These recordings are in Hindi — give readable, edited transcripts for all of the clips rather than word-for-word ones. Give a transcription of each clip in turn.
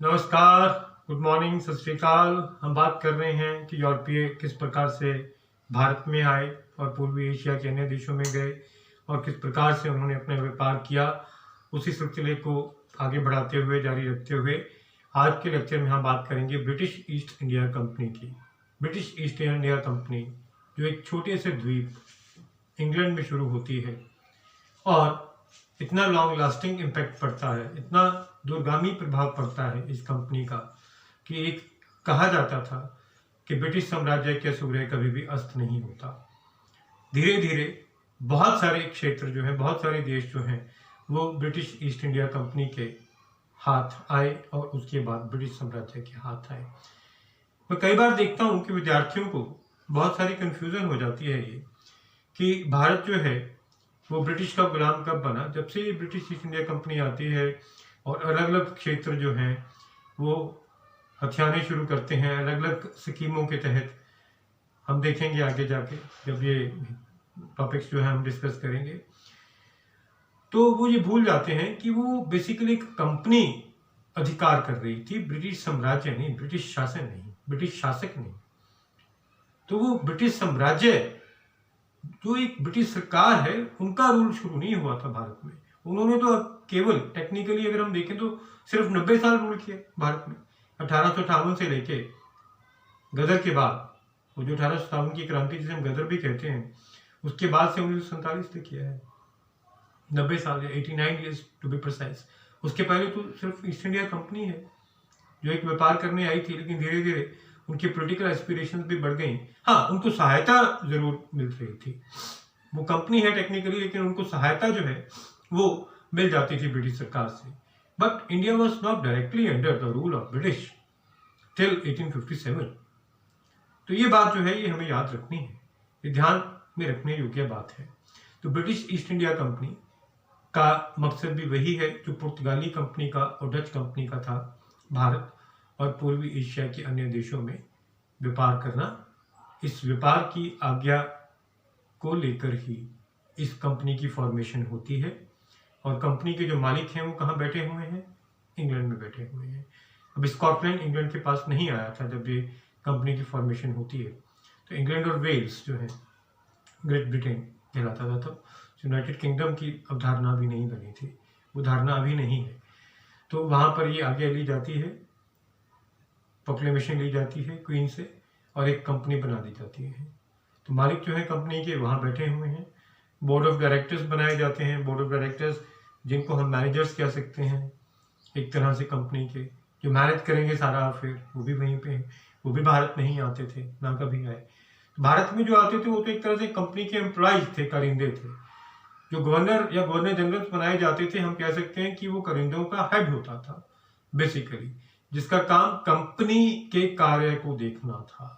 नमस्कार, गुड मॉर्निंग, सत श्री अकाल। हम बात कर रहे हैं कि यूरोपीय किस प्रकार से भारत में आए और पूर्वी एशिया के अन्य देशों में गए और किस प्रकार से उन्होंने अपना व्यापार किया। उसी सिलसिले को आगे बढ़ाते हुए, जारी रखते हुए आज के लेक्चर में हम बात करेंगे ब्रिटिश ईस्ट इंडिया कंपनी की। ब्रिटिश ईस्ट इंडिया कंपनी जो एक छोटे से द्वीप इंग्लैंड में शुरू होती है और इतना लॉन्ग लास्टिंग इम्पैक्ट पड़ता है, इतना दूरगामी प्रभाव पड़ता है इस कंपनी का कि एक कहा जाता था कि ब्रिटिश साम्राज्य के सूर्य कभी भी अस्त नहीं होता। धीरे धीरे बहुत सारे क्षेत्र जो हैं, बहुत सारे देश जो हैं वो ब्रिटिश ईस्ट इंडिया कंपनी के हाथ आए और उसके बाद ब्रिटिश साम्राज्य के हाथ आए। मैं कई बार देखता हूँ कि विद्यार्थियों को बहुत सारी कन्फ्यूज़न हो जाती है ये कि भारत जो है वो ब्रिटिश का गुलाम कब बना। जब से ब्रिटिश ईस्ट इंडिया कंपनी आती है और अलग अलग क्षेत्र जो हैं वो हथियाने शुरू करते हैं अलग अलग स्कीमों के तहत। हम देखेंगे आगे जाके जब ये टॉपिक्स जो है हम डिस्कस करेंगे तो वो ये भूल जाते हैं कि वो बेसिकली एक कंपनी अधिकार कर रही थी, ब्रिटिश साम्राज्य नहीं, ब्रिटिश शासन नहीं, ब्रिटिश शासक नहीं। तो वो ब्रिटिश साम्राज्य जो एक ब्रिटिश सरकार है उनका रूल शुरू नहीं हुआ था भारत में। उन्होंने तो केवल टेक्निकली अगर हम देखें तो सिर्फ 90 साल रूल किया भारत में, 1858 से लेके गदर के बाद। वो जो 1857 की क्रांति जिसे हम गदर भी कहते हैं उसके बाद से 1947 तक किया है, 90 साल या 89 ईयर्स टू बी प्रिसाइज। उसके पहले तो सिर्फ ईस्ट इंडिया कंपनी है जो एक व्यापार करने आई थी, लेकिन धीरे धीरे उनकी पॉलिटिकल एस्पिरेशंस भी बढ़ गई। हाँ, उनको सहायता जरूर मिल रही थी, वो कंपनी है टेक्निकली, लेकिन उनको सहायता जो है वो मिल जाती थी ब्रिटिश सरकार से। But India was not directly under the rule of British till 1857। तो ये बात जो है ये हमें याद रखनी है, ये ध्यान में रखने योग्य बात है। तो ब्रिटिश ईस्ट इंडिया कंपनी का मकसद भी वही है जो पुर्तगाली कंपनी का और डच कंपनी का था, भारत और पूर्वी एशिया के अन्य देशों में व्यापार करना। इस व्यापार की आज्ञा को लेकर ही इस कंपनी की फॉर्मेशन होती है और कंपनी के जो मालिक हैं वो कहाँ बैठे हुए हैं, इंग्लैंड में बैठे हुए हैं। अब स्कॉटलैंड इंग्लैंड के पास नहीं आया था जब ये कंपनी की फॉर्मेशन होती है। तो इंग्लैंड और वेल्स जो है ग्रेट ब्रिटेन कहलाता था, तब यूनाइटेड किंगडम की अवधारणा भी नहीं बनी थी, वो धारणा अभी नहीं है। तो वहाँ पर ये आज्ञा ली जाती है, प्रोक्लेमेशन ली जाती है क्वीन से और एक कंपनी बना दी जाती है। तो मालिक जो है कंपनी के वहाँ बैठे हुए हैं, बोर्ड ऑफ डायरेक्टर्स बनाए जाते हैं। बोर्ड ऑफ डायरेक्टर्स जिनको हम मैनेजर्स कह सकते हैं एक तरह से, कंपनी के जो मैनेज करेंगे सारा अफेयर, वो भी वहीं पे हैं। वो भी भारत में ही आते थे, ना कभी आए। भारत में जो आते थे वो तो एक तरह से कंपनी के एम्प्लॉइज थे, कारिंदे थे। जो गवर्नर या गवर्नर जनरल बनाए जाते थे, हम कह सकते हैं कि वो कारिंदों का हेड होता था बेसिकली, जिसका काम कंपनी के कार्य को देखना था।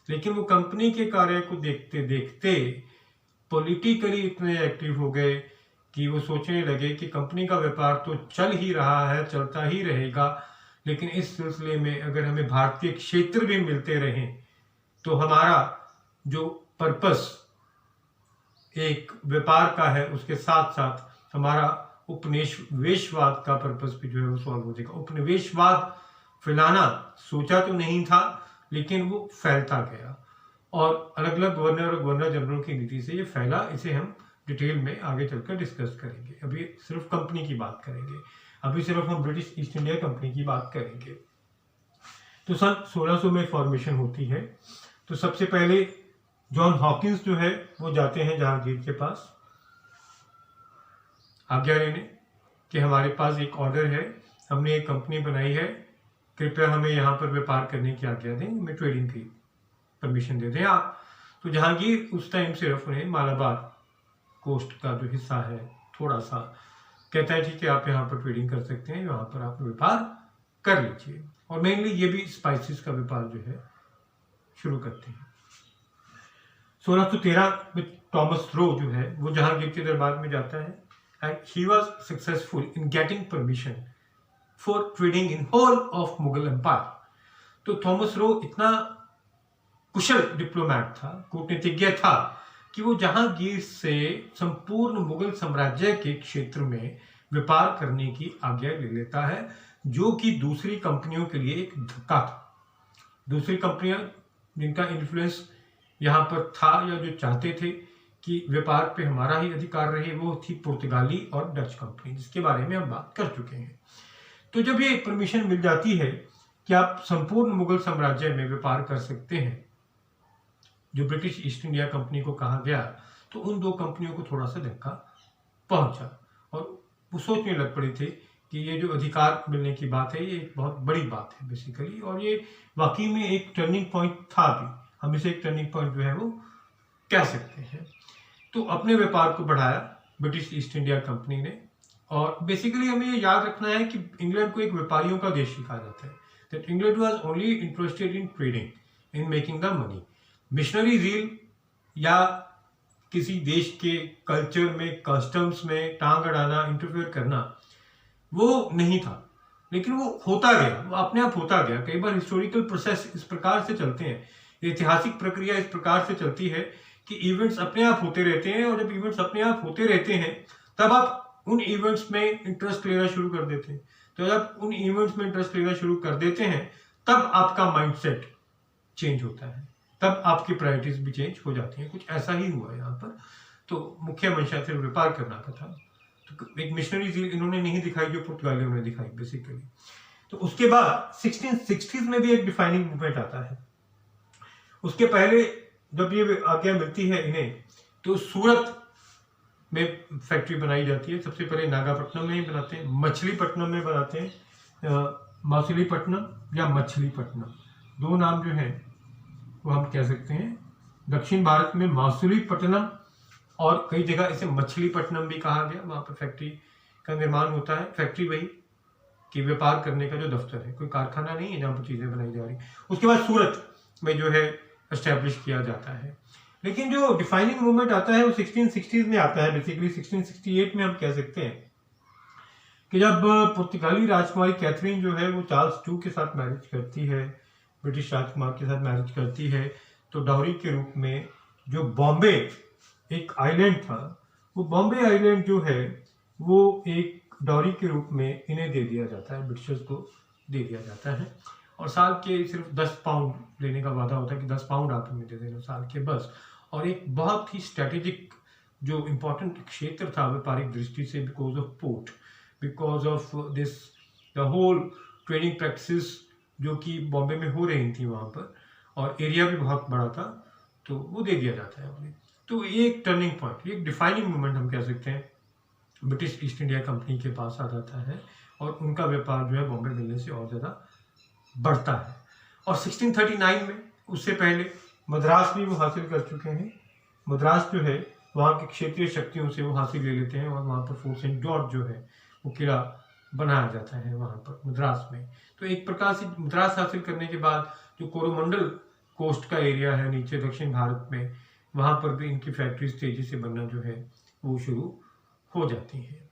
लेकिन वो कंपनी के कार्य को देखते देखते पॉलिटिकली इतने एक्टिव हो गए कि वो सोचने लगे कि कंपनी का व्यापार तो चल ही रहा है, चलता ही रहेगा, लेकिन इस सिलसिले में अगर हमें भारतीय क्षेत्र भी मिलते रहें तो हमारा जो पर्पस एक व्यापार का है उसके साथ साथ हमारा उपनिवेशवाद का पर्पस भी जो है वो सॉल्व हो जाएगा। उपनिवेशवाद फैलाना सोचा तो नहीं था, लेकिन वो फैलता गया और अलग अलग गवर्नर और गवर्नर जनरल की नीति से ये फैला। इसे हम डिटेल में आगे चलकर डिस्कस करेंगे। अभी सिर्फ कंपनी की बात करेंगे, अभी सिर्फ हम ब्रिटिश ईस्ट इंडिया कंपनी की बात करेंगे। तो सन 1600 में फॉर्मेशन होती है। तो सबसे पहले जॉन हॉकिंस जो है वो जाते हैं जहांगीर के पास आज्ञा लेने कि हमारे पास एक ऑर्डर है, हमने एक कंपनी बनाई है, कृपया हमें यहाँ पर व्यापार करने की आज्ञा दें, हमें ट्रेडिंग की परमिशन दे दें आप। तो जहांगीर उस टाइम सिर्फ उन्हें मालाबार कोस्ट का जो हिस्सा है थोड़ा सा कहता है, ठीक है आप यहाँ पर ट्रेडिंग कर सकते हैं, यहाँ पर आप व्यापार कर लीजिए। और मेनली ये भी स्पाइसेस का व्यापार जो है शुरू करते हैं। 1613 में थॉमस रो जो है वो जहांगीर के दरबार में जाता है and he was successful in getting permission for trading in whole of Mughal empire. तो थॉमस रो इतना कुशल डिप्लोमैट था, कूटनीतिज्ञ था कि वो जहांगीर से संपूर्ण मुगल साम्राज्य के क्षेत्र में व्यापार करने की आज्ञा ले लेता है, जो कि दूसरी कंपनियों के लिए एक धक्का था। दूसरी कंपनियां जिनका इन्फ्लुएंस यहाँ पर था या जो चाहते थे कि व्यापार पे हमारा ही अधिकार रहे, वो थी पुर्तगाली और डच कंपनी, जिसके बारे में हम बात कर चुके हैं। तो जब ये परमिशन मिल जाती है कि आप संपूर्ण मुगल साम्राज्य में व्यापार कर सकते हैं, जो ब्रिटिश ईस्ट इंडिया कंपनी को कहा गया, तो उन दो कंपनियों को थोड़ा सा धक्का पहुंचा और वो सोचने लग पड़े थे कि ये जो अधिकार मिलने की बात है, ये एक बहुत बड़ी बात है बेसिकली, और ये वाकई में एक टर्निंग पॉइंट था भी, हम इसे एक टर्निंग पॉइंट जो है वो कह सकते हैं। तो अपने व्यापार को बढ़ाया ब्रिटिश ईस्ट इंडिया कंपनी ने, और बेसिकली हमें ये याद रखना है कि इंग्लैंड को एक व्यापारियों का देश कहा जाता है, that England was only interested in trading, in making the money. Missionary reel या किसी देश के कल्चर में, कस्टम्स में टांग अड़ाना, इंटरफेयर करना, वो नहीं था। लेकिन वो होता गया, वो अपने आप होता गया। कई बार हिस्टोरिकल प्रोसेस इस प्रकार से चलते हैं, ऐतिहासिक प्रक्रिया इस प्रकार से चलती है कि इवेंट्स अपने आप होते रहते हैं, और जब इवेंट्स अपने आप होते रहते हैं तब आप उन इवेंट्स में इंटरेस्ट लेना शुरू कर देते हैं। तो जब उन इवेंट्स में इंटरेस्ट लेना शुरू कर देते हैं तब आपका माइंडसेट चेंज होता है, तब आपकी प्रायोरिटीज भी चेंज हो जाती हैं। कुछ ऐसा ही हुआ यहाँ पर। तो मुख्य मंशा सिर्फ व्यापार करना का था, तो एक मिशनरी ज़ील इन्होंने नहीं दिखाई जो पुर्तगालियों ने दिखाई बेसिकली। तो उसके बाद 1660s में भी एक डिफाइनिंग मूवमेंट आता है। उसके पहले जब ये आज्ञा मिलती है इन्हें, तो सूरत में फैक्ट्री बनाई जाती है। सबसे पहले नागापट्टनम में ही बनाते हैं, मछलीपट्टनम में बनाते हैं, मौसलीपट्टनम या मछलीपट्टनम, दो नाम जो है वो हम कह सकते हैं। दक्षिण भारत में मौसलीपट्टनम और कई जगह इसे मछलीपट्टनम भी कहा गया, वहां पर फैक्ट्री का निर्माण होता है। फैक्ट्री वही कि व्यापार करने का जो दफ्तर है, कोई कारखाना नहीं है जहाँ पर चीजें बनाई जा रही। उसके बाद सूरत में जो है एस्टेब्लिश किया जाता है। लेकिन जो डिफाइनिंग मूवमेंट आता है वो 1660s में आता है। बेसिकली 1668 में हम कह सकते हैं कि जब पुर्तगाली राजकुमारी कैथरीन जो है वो चार्ल्स II के साथ मैरिज करती है, ब्रिटिश राजकुमार के साथ मैरिज करती है, तो डाउरी के रूप में जो बॉम्बे एक आइलैंड था, वो बॉम्बे आइलैंड जो है वो एक डाउरी के रूप में इन्हें दे दिया जाता है, ब्रिटिशर्स को दे दिया जाता है। और साल के सिर्फ 10 पाउंड लेने का वादा होता है कि 10 पाउंड आप हमें दे देना साल के बस। और एक बहुत ही स्ट्रेटेजिक जो इम्पोर्टेंट क्षेत्र था व्यापारिक दृष्टि से, because of port, because of this the whole trading practice जो कि बॉम्बे में हो रही थी वहाँ पर, और एरिया भी बहुत बड़ा था, तो वो दे दिया जाता है उन्हें। तो ये एक टर्निंग पॉइंट, एक डिफाइनिंग मोमेंट हम कह सकते हैं, ब्रिटिश ईस्ट इंडिया कंपनी के पास आ जाता है और उनका व्यापार जो है बॉम्बे मिलने से और ज़्यादा बढ़ता है। और 1639 में, उससे पहले मद्रास भी वो हासिल कर चुके हैं। मद्रास जो है वहाँ की क्षेत्रीय शक्तियों से वो हासिल ले लेते हैं, और वहाँ पर फोर्ट सेंट जॉर्ज जो है वो किला बनाया जाता है वहाँ पर मद्रास में। तो एक प्रकार से मद्रास हासिल करने के बाद जो कोरोमंडल कोस्ट का एरिया है नीचे दक्षिण भारत में, वहाँ पर भी इनकी फैक्ट्रीज तेजी से बनना जो है वो शुरू हो जाती हैं।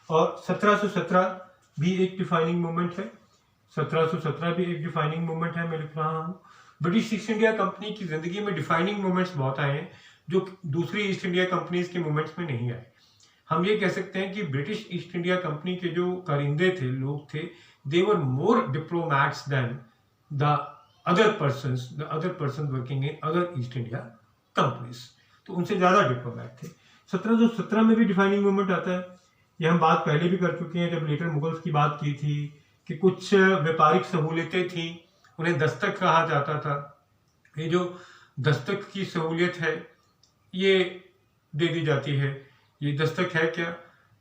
और 1717 भी एक डिफाइनिंग मोमेंट है। 1717 भी एक डिफाइनिंग मोमेंट है, मैं लिख रहा हूँ। ब्रिटिश ईस्ट इंडिया कंपनी की जिंदगी में डिफाइनिंग मोमेंट्स बहुत आए हैं जो दूसरी ईस्ट इंडिया कंपनीज के मोमेंट्स में नहीं आए। हम ये कह सकते हैं कि ब्रिटिश ईस्ट इंडिया कंपनी के जो कारिंदे थे, लोग थे, they were more diplomats than the other person working in other East India companies. तो उनसे ज्यादा डिप्लोमैट थे। 1717 में भी डिफाइनिंग मोमेंट आता है। ये हम बात पहले भी कर चुके हैं जब लेटर मुगल्स की बात की थी कि कुछ व्यापारिक सहूलियतें थी, उन्हें दस्तक कहा जाता था। ये जो दस्तक की सहूलियत है ये दे दी जाती है। ये दस्तक है क्या?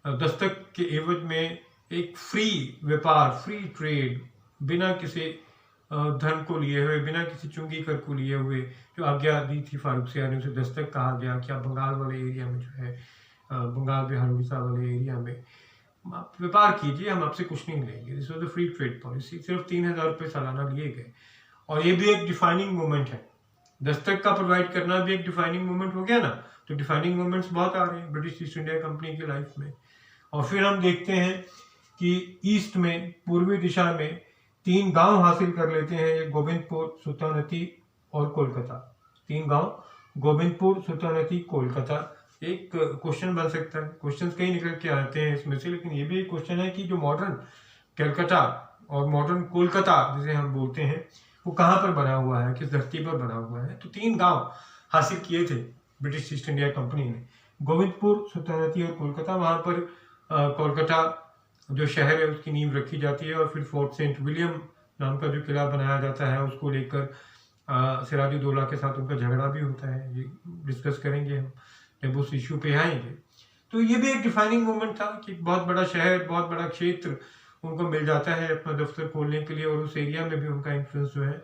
दस्तक के एवज में एक फ्री व्यापार, फ्री ट्रेड, बिना किसी धन को लिए हुए, बिना किसी चुंगी कर को लिए हुए जो आज्ञा दी थी फारूक सियार ने, उसे दस्तक कहा गया। क्या बंगाल वाले एरिया में जो है, बंगाल बिहार उड़ीसा वाले एरिया में आप व्यापार कीजिए, हम आपसे कुछ नहीं लेंगे। This was the free trade policy. सिर्फ 3000 रुपये सालाना लिए गए, और ये भी एक डिफाइनिंग मोमेंट है। दस्तक का प्रोवाइड करना भी एक डिफाइनिंग मोमेंट हो गया ना। तो डिफाइनिंग मोमेंट्स बहुत आ रहे हैं ब्रिटिश ईस्ट इंडिया कंपनी की लाइफ में। और फिर हम देखते हैं कि ईस्ट में, पूर्वी दिशा में 3 गांव हासिल कर लेते हैं, गोविंदपुर, सुल्तानती और कोलकाता। 3 गांव, गोविंदपुर, सुल्तानती, कोलकाता। एक क्वेश्चन बन सकता है, क्वेश्चंस कई निकल के आते हैं इसमें से, लेकिन ये भी एक क्वेश्चन है कि जो मॉडर्न कलकत्ता और मॉडर्न कोलकाता जिसे हम बोलते हैं वो कहाँ पर बना हुआ है, किस धरती पर बना हुआ है। तो 3 गांव हासिल किए थे ब्रिटिश ईस्ट इंडिया कंपनी ने, गोविंदपुर, सुल्तानती और कोलकाता। वहाँ पर कोलकाता जो शहर है उसकी नींव रखी जाती है और फिर फोर्ट सेंट विलियम नाम का जो किला बनाया जाता है उसको लेकर सिराजुद्दौला के साथ उनका झगड़ा भी होता है। ये डिस्कस करेंगे हम जब उस इश्यू पे आएंगे। तो ये भी एक डिफाइनिंग मोमेंट था कि बहुत बड़ा शहर, बहुत बड़ा क्षेत्र उनको मिल जाता है अपना दफ्तर खोलने के लिए और उस एरिया में भी उनका इन्फ्लुएंस जो है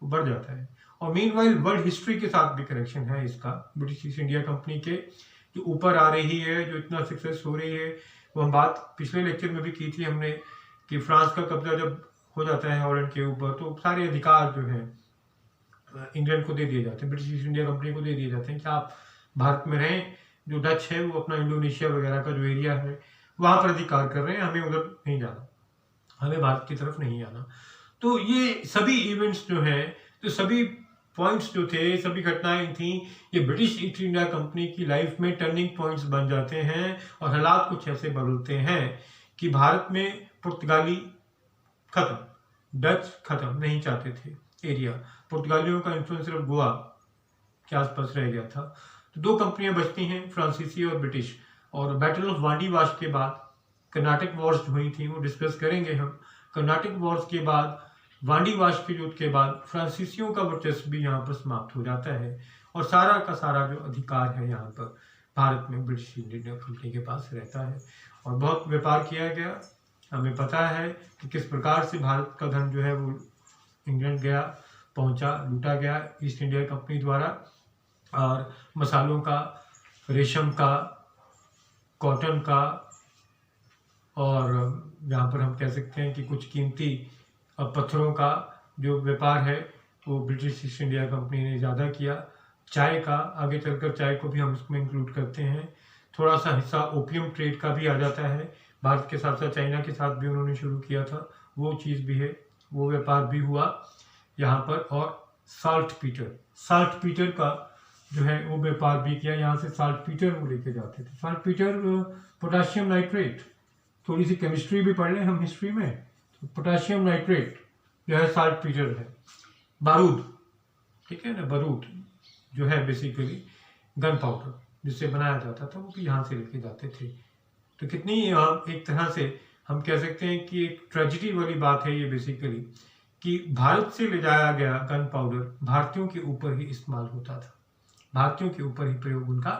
वो बढ़ जाता है। और मीनवाइल वर्ल्ड हिस्ट्री के साथ भी कनेक्शन है इसका, ब्रिटिश ईस्ट इंडिया कंपनी के जो ऊपर आ रही है, जो इतना सक्सेस हो रही है। वो हम बात पिछले लेक्चर में भी की थी हमने कि फ्रांस का कब्जा जब हो जाता है हॉलैंड के ऊपर तो सारे अधिकार जो है इंग्लैंड को दे दिए जाते हैं, ब्रिटिश ईस्ट इंडिया कंपनी को दे दिए जाते हैं कि आप भारत में रहें। जो डच है वो अपना इंडोनेशिया वगैरह का जो एरिया है वहां पर अधिकार कर रहे हैं, हमें उधर नहीं जाना, हमें भारत की तरफ नहीं आना। तो ये सभी इवेंट्स जो हैं, तो सभी पॉइंट्स जो थे, सभी घटनाएं थी, ये ब्रिटिश ईस्ट इंडिया कंपनी की लाइफ में टर्निंग पॉइंट्स बन जाते हैं और हालात कुछ ऐसे बदलते हैं कि भारत में पुर्तगाली खत्म, डच खत्म नहीं चाहते थे एरिया, पुर्तगालियों का इन्फ्लुएंस सिर्फ गोवा के आसपास रह गया था। तो 2 कंपनियां बचती हैं, फ्रांसीसी और ब्रिटिश। और बैटल ऑफ वांडी वाश के बाद कर्नाटक वॉर्स जो हुई थी वो डिस्कस करेंगे हम। कर्नाटक वॉर्स के बाद, वांडी वाश के युद्ध के बाद फ्रांसीसियों का वर्चस्व भी यहाँ पर समाप्त हो जाता है और सारा का सारा जो अधिकार है यहाँ पर भारत में ब्रिटिश ईस्ट इंडिया कंपनी के पास रहता है। और बहुत व्यापार किया गया, हमें पता है कि किस प्रकार से भारत का धन जो है वो इंग्लैंड गया, पहुंचा, लूटा गया ईस्ट इंडिया कंपनी द्वारा। और मसालों का, रेशम का, कॉटन का, और यहाँ पर हम कह सकते हैं कि कुछ कीमती पत्थरों का जो व्यापार है वो ब्रिटिश ईस्ट इंडिया कंपनी ने ज़्यादा किया। चाय का, आगे चलकर चाय को भी हम इसमें इंक्लूड करते हैं। थोड़ा सा हिस्सा ओपियम ट्रेड का भी आ जाता है, भारत के साथ साथ चाइना के साथ भी उन्होंने शुरू किया था, वो चीज़ भी है, वो व्यापार भी हुआ यहाँ पर। और साल्ट पीटर का जो है वो व्यापार भी किया, यहाँ से साल्ट पीटर वो लेके जाते थे। साल्ट पीटर पोटाशियम नाइट्रेट, थोड़ी सी केमिस्ट्री भी पढ़ लें हम हिस्ट्री में, तो पोटाशियम नाइट्रेट जो है साल्ट पीटर है। बारूद, ठीक है ना, बारूद जो है बेसिकली गन पाउडर जिससे बनाया जाता था वो भी यहाँ से लेके जाते थे। तो कितनी एक तरह से हम कह सकते हैं कि एक ट्रेजिडी वाली बात है ये बेसिकली कि भारत से ले जाया गया गन पाउडर भारतीयों के ऊपर ही इस्तेमाल होता था, भारतीयों के ऊपर ही प्रयोग उनका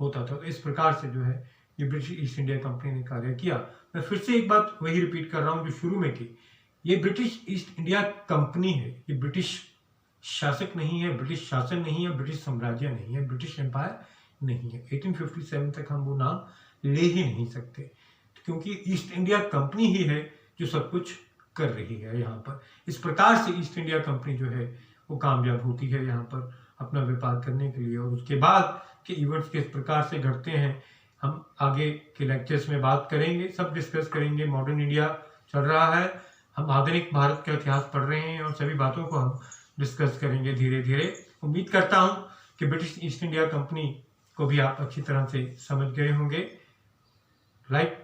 होता था। तो इस प्रकार से जो है ये ब्रिटिश ईस्ट इंडिया कंपनी ने कार्य किया। मैं फिर से एक बात वही रिपीट कर रहा हूँ जो शुरू में की, ये ब्रिटिश ईस्ट इंडिया कंपनी है, ये ब्रिटिश शासक नहीं है, ब्रिटिश शासन नहीं है, ब्रिटिश साम्राज्य नहीं है, ब्रिटिश एम्पायर नहीं है। 1857 तक हम वो नाम ले ही नहीं सकते क्योंकि ईस्ट इंडिया कंपनी ही है जो सब कुछ कर रही है यहाँ पर। इस प्रकार से ईस्ट इंडिया कंपनी जो है वो कामयाब होती है यहाँ पर अपना व्यापार करने के लिए। और उसके बाद के इवेंट्स किस प्रकार से घटते हैं हम आगे के लेक्चर्स में बात करेंगे, सब डिस्कस करेंगे। मॉडर्न इंडिया चल रहा है, हम आधुनिक भारत का इतिहास पढ़ रहे हैं और सभी बातों को हम डिस्कस करेंगे धीरे धीरे। उम्मीद करता हूँ कि ब्रिटिश ईस्ट इंडिया कंपनी को भी आप अच्छी तरह से समझ गए होंगे। Like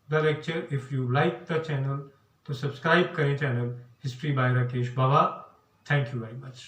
the lecture if you like the channel, तो सब्सक्राइब करें channel history by Rakesh Baba. Thank you very much.